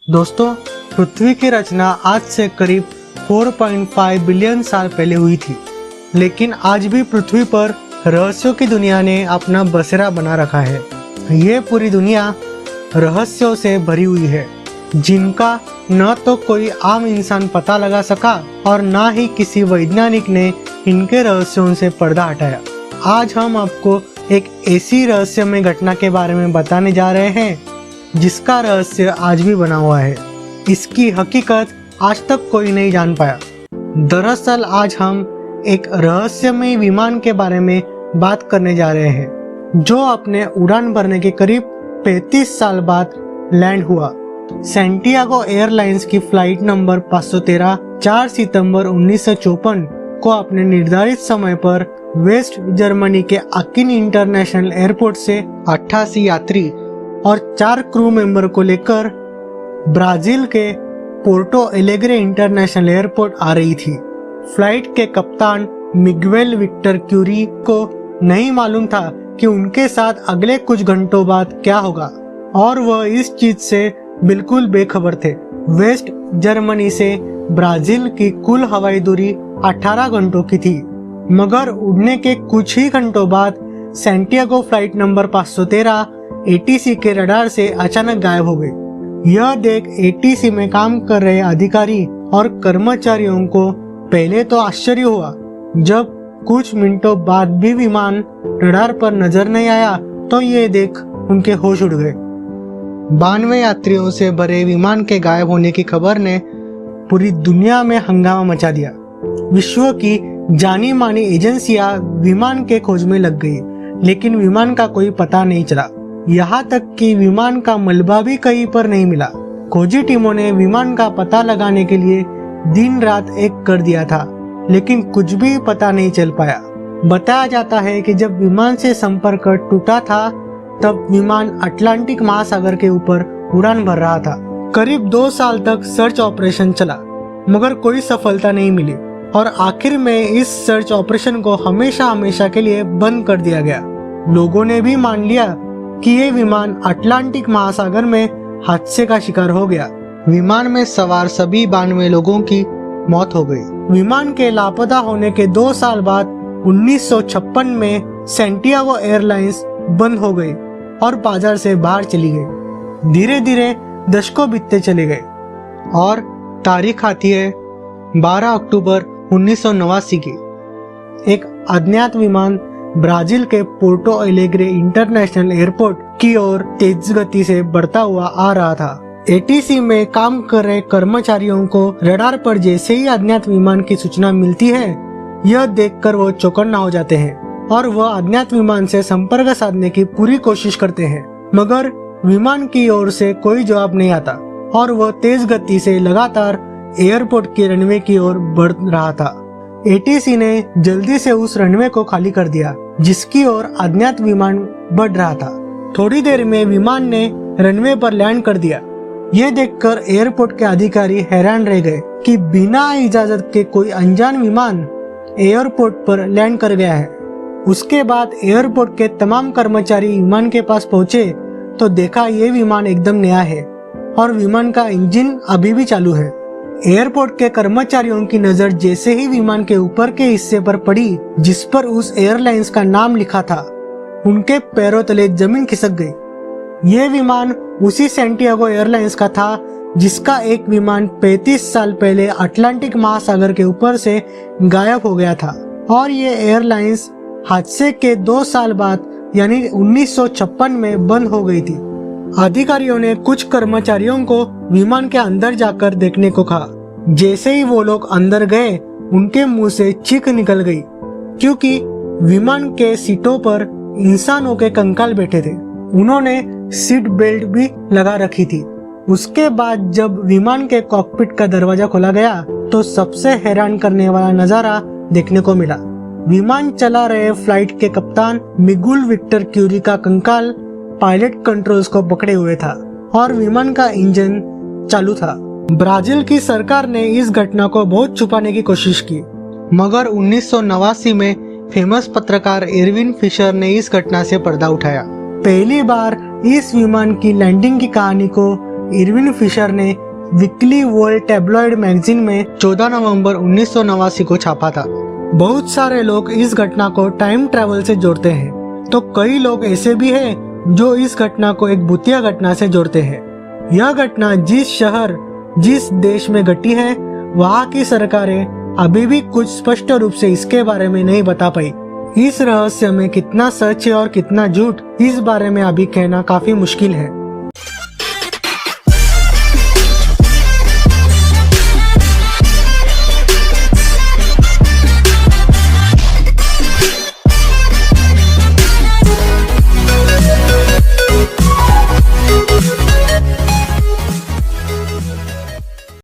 दोस्तों, पृथ्वी की रचना आज से करीब 4.5 बिलियन साल पहले हुई थी, लेकिन आज भी पृथ्वी पर रहस्यों की दुनिया ने अपना बसेरा बना रखा है। ये पूरी दुनिया रहस्यों से भरी हुई है, जिनका न तो कोई आम इंसान पता लगा सका और न ही किसी वैज्ञानिक ने इनके रहस्यों से पर्दा हटाया। आज हम आपको एक ऐसी रहस्यमय घटना के बारे में बताने जा रहे हैं जिसका रहस्य आज भी बना हुआ है। इसकी हकीकत आज तक कोई नहीं जान पाया। दरअसल आज हम एक रहस्यमय विमान के बारे में बात करने जा रहे हैं, जो अपने उड़ान भरने के करीब 35 साल बाद लैंड हुआ। सैंटियागो एयरलाइंस की फ्लाइट नंबर 513 4 सितंबर 1954 को अपने निर्धारित समय पर वेस्ट जर्मनी के आकिन इंटरनेशनल एयरपोर्ट से 88 यात्री और 4 क्रू मेंबर को लेकर ब्राजील के पोर्टो एलेग्रे इंटरनेशनल एयरपोर्ट आ रही थी। फ्लाइट के कप्तान मिगुएल विक्टर क्यूरी को नहीं मालूम था कि उनके साथ अगले कुछ घंटों बाद क्या होगा, और वह इस चीज से बिल्कुल बेखबर थे। वेस्ट जर्मनी से ब्राजील की कुल हवाई दूरी 18 घंटों की थी, मगर उड़ने के कुछ ही घंटों बाद सैंटियागो फ्लाइट नंबर 513 एटीसी के रडार से अचानक गायब हो गई। यह देख एटीसी में काम कर रहे अधिकारी और कर्मचारियों को पहले तो आश्चर्य हुआ, जब कुछ मिनटों बाद भी विमान रडार पर नजर नहीं आया तो ये देख उनके होश उड़ गए। 92 यात्रियों से भरे विमान के गायब होने की खबर ने पूरी दुनिया में हंगामा मचा दिया। विश्व की जानी मानी एजेंसियां विमान के खोज में लग गई, लेकिन विमान का कोई पता नहीं चला। यहाँ तक कि विमान का मलबा भी कहीं पर नहीं मिला। खोजी टीमों ने विमान का पता लगाने के लिए दिन रात एक कर दिया था, लेकिन कुछ भी पता नहीं चल पाया। बताया जाता है कि जब विमान से संपर्क टूटा था, तब विमान अटलांटिक महासागर के ऊपर उड़ान भर रहा था। करीब 2 साल तक सर्च ऑपरेशन चला, मगर कोई सफलता नहीं मिली और आखिर में इस सर्च ऑपरेशन को हमेशा के लिए बंद कर दिया गया। लोगों ने भी मान लिया कि ये विमान अटलांटिक महासागर में हादसे का शिकार हो गया। विमान में सवार सभी 92 लोगों की मौत हो गई। विमान के लापता होने के 2 साल बाद 1956 में सैंटियागो एयरलाइंस बंद हो गई और बाजार से बाहर चली गई। धीरे धीरे दशकों बीतते चले गए और तारीख आती है 12 अक्टूबर 1989 की। एक अज्ञात विमान ब्राजील के पोर्टो एलेग्रे इंटरनेशनल एयरपोर्ट की ओर तेज गति से बढ़ता हुआ आ रहा था। एटीसी में काम कर रहे कर्मचारियों को रडार पर जैसे ही अज्ञात विमान की सूचना मिलती है, यह देखकर वो चौकन्ना हो जाते हैं और वह अज्ञात विमान से संपर्क साधने की पूरी कोशिश करते हैं, मगर विमान की ओर से कोई जवाब नहीं आता और वह तेज गति से लगातार एयरपोर्ट के रनवे की ओर बढ़ रहा था। एटीसी ने जल्दी से उस रनवे को खाली कर दिया, जिसकी ओर अज्ञात विमान बढ़ रहा था। थोड़ी देर में विमान ने रनवे पर लैंड कर दिया। ये देखकर एयरपोर्ट के अधिकारी हैरान रह गए कि बिना इजाजत के कोई अनजान विमान एयरपोर्ट पर लैंड कर गया है। उसके बाद एयरपोर्ट के तमाम कर्मचारी विमान के पास पहुंचे तो देखा ये विमान एकदम नया है और विमान का इंजन अभी भी चालू है। एयरपोर्ट के कर्मचारियों की नजर जैसे ही विमान के ऊपर के हिस्से पर पड़ी, जिस पर उस एयरलाइंस का नाम लिखा था, उनके पैरों तले जमीन खिसक गई। यह विमान उसी सैंटियागो एयरलाइंस का था जिसका एक विमान 35 साल पहले अटलांटिक महासागर के ऊपर से गायब हो गया था, और ये एयरलाइंस हादसे के 2 साल बाद यानी 1956 में बंद हो गई थी। अधिकारियों ने कुछ कर्मचारियों को विमान के अंदर जाकर देखने को कहा। जैसे ही वो लोग अंदर गए, उनके मुंह से चीख निकल गई, क्योंकि विमान के सीटों पर इंसानों के कंकाल बैठे थे। उन्होंने सीट बेल्ट भी लगा रखी थी। उसके बाद जब विमान के कॉकपिट का दरवाजा खोला गया तो सबसे हैरान करने वाला नजारा देखने को मिला। विमान चला रहे फ्लाइट के कप्तान मिगुएल विक्टर क्यूरी का कंकाल पायलट कंट्रोल्स को पकड़े हुए था और विमान का इंजन चालू था। ब्राजील की सरकार ने इस घटना को बहुत छुपाने की कोशिश की, मगर 1989 में फेमस पत्रकार एरविन फिशर ने इस घटना से पर्दा उठाया। पहली बार इस विमान की लैंडिंग की कहानी को इरविन फिशर ने वीकली वर्ल्ड टैब्लॉइड मैगजीन में 14 नवंबर 1989 को छापा था। बहुत सारे लोग इस घटना को टाइम ट्रैवल से जोड़ते हैं, तो कई लोग ऐसे भी हैं जो इस घटना को एक भूतिया घटना से जोड़ते हैं। यह घटना जिस शहर जिस देश में घटी है, वहाँ की सरकारें अभी भी कुछ स्पष्ट रूप से इसके बारे में नहीं बता पाई। इस रहस्य में कितना सच है और कितना झूठ, इस बारे में अभी कहना काफी मुश्किल है।